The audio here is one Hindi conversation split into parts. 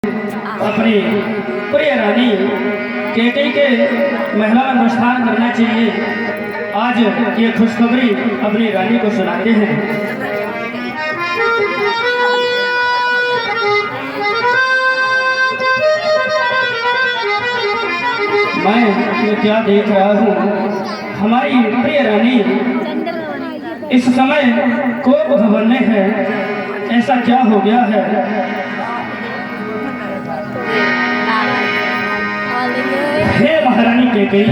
अपनी प्रिय रानी केकई के महल में प्रस्थान करना चाहिए। आज ये खुशखबरी अपनी रानी को सुनाते हैं। मैं ये क्या देख रहा हूँ, हमारी प्रिय रानी इस समय कोप भवन में है। ऐसा क्या हो गया है? हे महारानी केकई,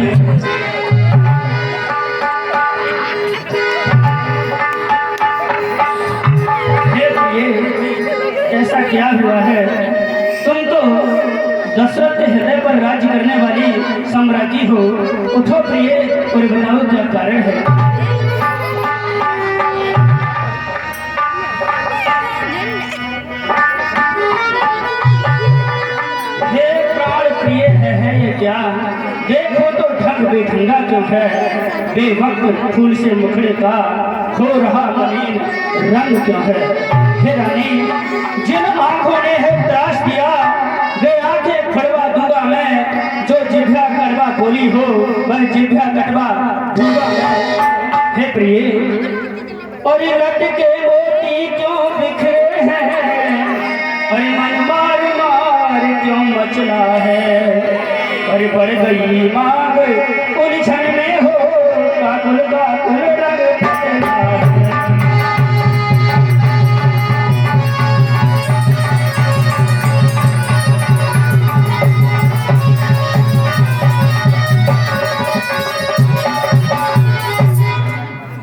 हे प्रिय, ऐसा क्या हुआ है? तुम तो दशरथ हृदय पर राज्य करने वाली सम्राज्ञी हो। उठो प्रिय और बताओ क्या कारण है। हे प्राण प्रिय है ये क्या? देखो तो ढंग बेढंगा क्यों है? बेवक्त फूल से मुखड़े का खो रहा मलिन रंग क्यों है? हे रानी, जिन आंखों ने है त्रास दिया वे आंखें फड़वा दूंगा मैं। जो जिभ्या कड़वा बोली हो वह जिभ्या कटवा दूंगा मैं। हे प्रिय, और ये लटके मोती क्यों बिखरे हैं? अरे मन मार मार क्यों मचला है? अरे बढ़ गई मांग उलझन में हो काकुल काकुल रंग फैला है।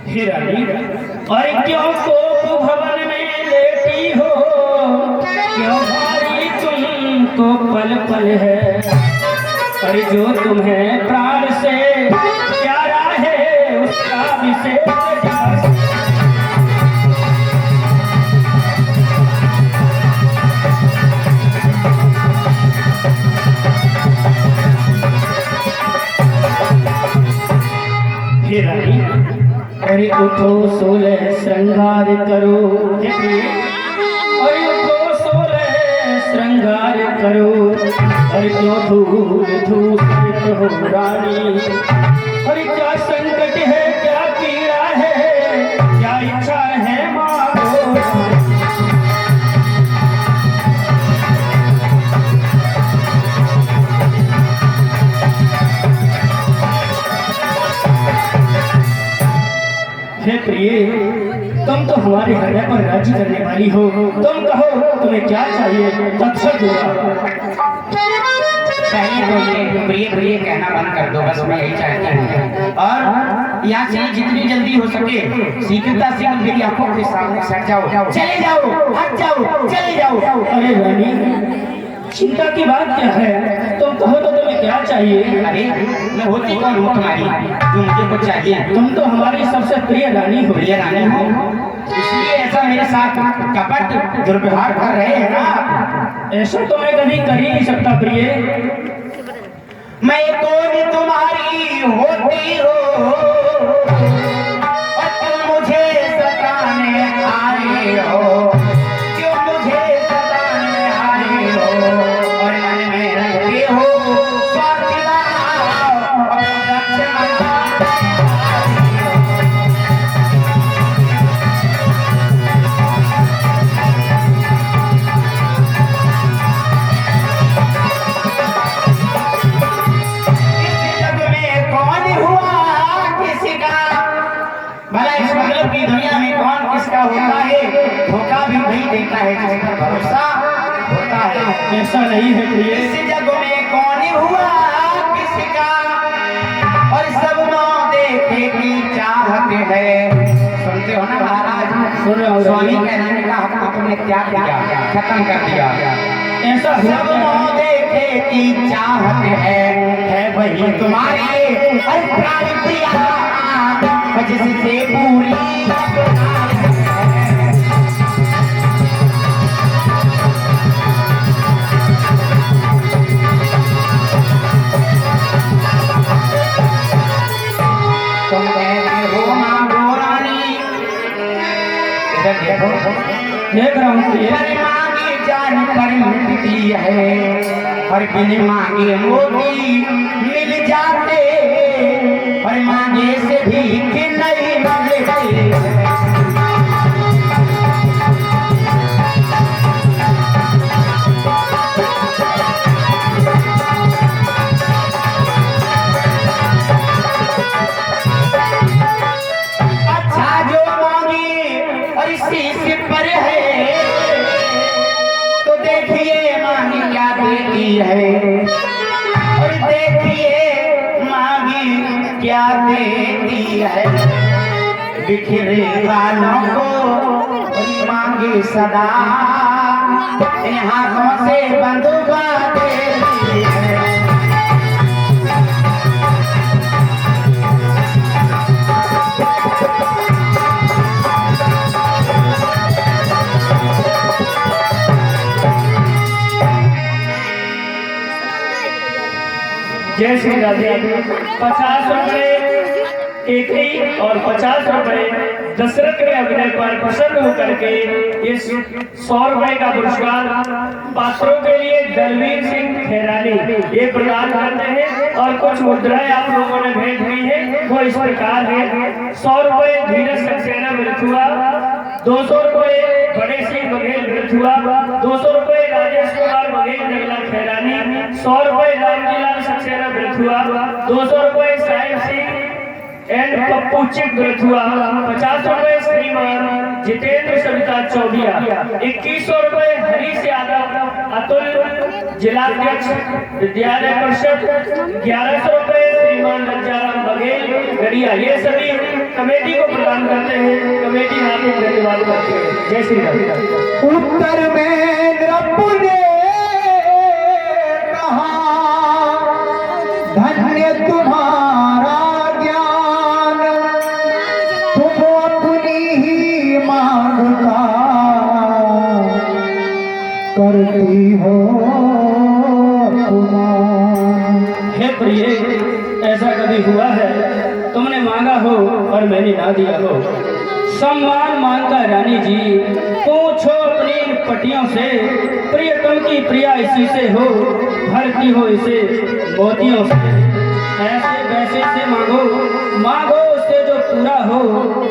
हे रानी, अरे क्यों कोप भवन में लेटी हो? क्यों भारी तुमको पल पल है? अरे जो तुम्हें प्राण से प्यारा है उसका विशेष हे रानी, अरे उठो सोले श्रृंगार करो। अरे उठो सोले श्रृंगार करो। अरे क्यों धूल धूल हो रानी? अरे क्या संकट है, क्या पीड़ा है, क्या इच्छा है मांगो। हे प्रिय, तुम तो हमारे हृदय पर राज्य करने वाली हो। तुम कहो तुम्हें क्या चाहिए, तत्सत दूंगा। पहले तो ये प्रिय प्रिय कहना बंद कर दो, बस मैं यही चाहती हूँ। और यहाँ से जितनी जल्दी हो सके शीघ्रता से मेरी आंखों के सामने सट जाओ, चले जाओ, हट जाओ, चले जाओ। अरे रानी, चिंता की बात क्या है? तुम कहो तो तुम्हें क्या चाहिए? अरे मैं होती कौन हूँ तुम्हारी जो मुझे कुछ चाहिए? तुम तो हमारी सबसे प्रिय रानी हो। प्रिय रानी हो, इसलिए ऐसा मेरे साथ कपट दुर्व्यवहार कर रहे हैं ना? ऐसा तो मैं कभी कर ही नहीं सकता प्रिय। मैं कौन तुम्हारी होती हो और तुम मुझे सताने आए हो? क्यों मुझे सताने आए हो? और मन में रखते हो स्वार्थी भाव और लक्ष्य की दुनिया में कौन किसका होता है? धोखा भी वही देता है जिसका भरोसा होता है। ऐसा नहीं है प्रिय। इस जग में कौन हुआ किसका और सब नो देखे की चाहत है। सुनते हो ना महाराज, स्वामी कहने का हक तुमने त्याग दिया, खत्म कर दिया। ऐसा सब नो देखे की चाहत है वही तुम्हारी प्राण प्रिया जिससे पूरी तुम कहते हो माँ गोरानी, इधर देखो, देख रहा हूँ प्रिय। मांगी जा जान पर मिटती है, और बिन मांगे मोती मिल जाते, और मांगे से भी कि नहीं मिलते। अच्छा जो मांगी और इसी पर है, तो देखिए मांगी क्या देती है, और देखिए मांगी क्या देती है। बिखरे गालों को मांगी सदा, इन हाथों से बंदूका देती है। जय श्री राधे। 50 रुपए टेकरी और 50 रुपए दशरथ के अभिनय पर प्रसन्न होकर के इस 100 रुपए का पुरस्कार पात्रों के लिए दलवीर सिंह खैरानी ये प्रदान करते हैं। और कुछ मुद्राएं आप लोगों ने भेज दी है, वो इस प्रकार है। 100 रुपए धीरज सक्सेना मृथुआ, 200 रुपए बड़े सिंह बघेल मृथुआ, 200 रुपए राजेश कुमार बघेल नगला खैरानी, 100 रुपए रामजीलाल सक्सेना मृथुआ, 200 रुपए साहिब सिंह एंड पप्पू चिक मृथुआ, 50 रुपए श्रीमान जितेंद्र सविता चौबिया, 2100 रुपए हरीश यादव अतुल जिलाध्यक्ष विद्यालय परिषद, 1100 रुपए श्रीमान लज्जाराम बघेल गड़िया। ये सभी कमेटी को प्रदान करते हैं। कमेटी हार्दिक धन्यवाद करते हैं। जय श्री राम। उत्तर में नृप ने कहा धन्य तुम्हारा ज्ञान, तुम अपनी ही मांग का करती हो अपमान। हे प्रिय, ऐसा कभी हुआ है तुमने मांगा हो और मैंने ना दिया हो? सम्मान मांगता रानी जी, पूछो अपनी पटियों से, प्रियतम की प्रिया इसी से हो, भरती हो इसे मोतियों से। ऐसे वैसे से मांगो, मांगो उससे जो पूरा हो,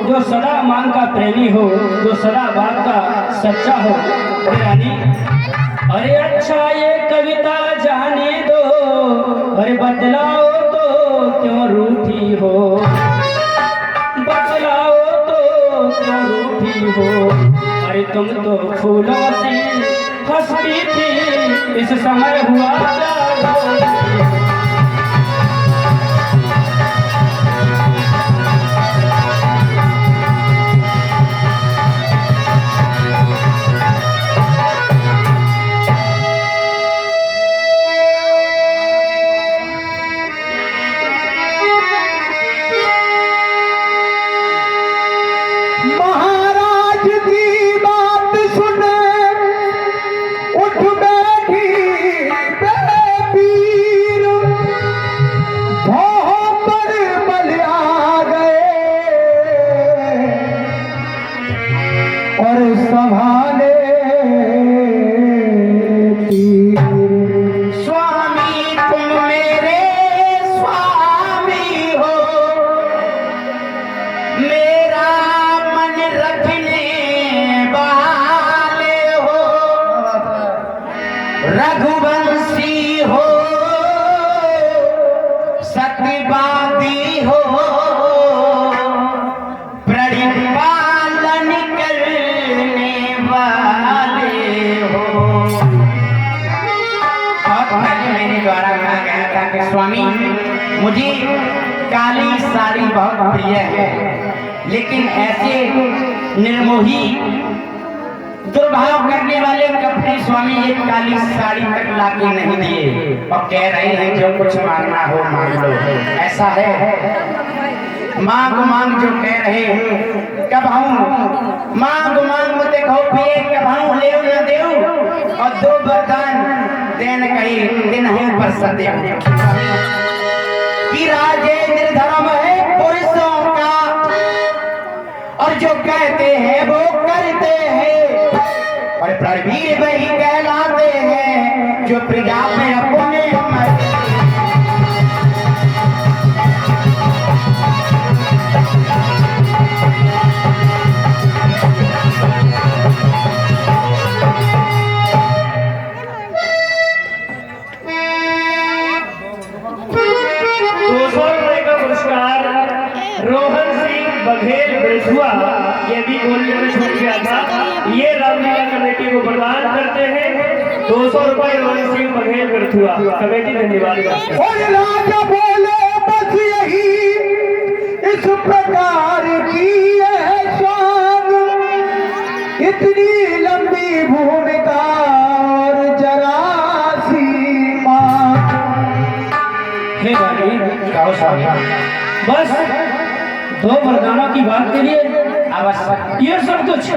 जो सदा मांग का प्रेमी हो, जो सदा बात का सच्चा हो। रानी अरे अच्छा ये कविता जाने दो, अरे बतलाओ तो क्यों रूठी हो, बतलाओ तो क्यों रूठी हो। अरे तुम तो फूलों से हंसती थी, इस समय हुआ क्या? रघुवंशी हो, सत्यवादी हो, प्रतिपालन करने वाले हो। बहुत पहले मेरे द्वारा कहा गया था कि स्वामी मुझे काली साड़ी बहुत प्रिय है, लेकिन ऐसे निर्मोही दुर्भाव करने वाले कपड़े स्वामी एक काली साड़ी तक लाके नहीं दिए, और कह रहे हैं जो कुछ मांगना हो मांग लो। ऐसा है मांग मांग जो कह रहे हैं, कब हूँ मांग मांग मत देखो पिए, कब हूँ ले न देऊ, और दो वरदान देन कही दिन है पर सत्य कि राजेंद्र धर्म है पुरुषों का, और जो कहते हैं वो करते हैं, और रणवीर वही कहलाते हैं जो प्रजा में अपने मरे। रोहन सिंह बघेल बेसुआ, ये भी बोलने में छूट गया था, ये रामलीला कमेटी को प्रदान करते हैं 200 रुपए। रोहन सिंह बघेल बेसुआ कमेटी धन्यवाद करते हैं। और राजा बोले बस यही इस प्रकार की है शान, इतनी लंबी भूमिका और जरा सी मान। हे भाई बस 2 मर्दानों की बात करिए, ये सब कुछ।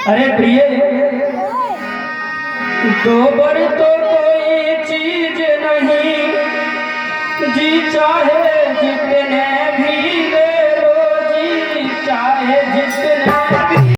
अरे प्रिय, 2 बड़ी तो कोई चीज नहीं, जी चाहे जितने भी ले लो, जी चाहे जितने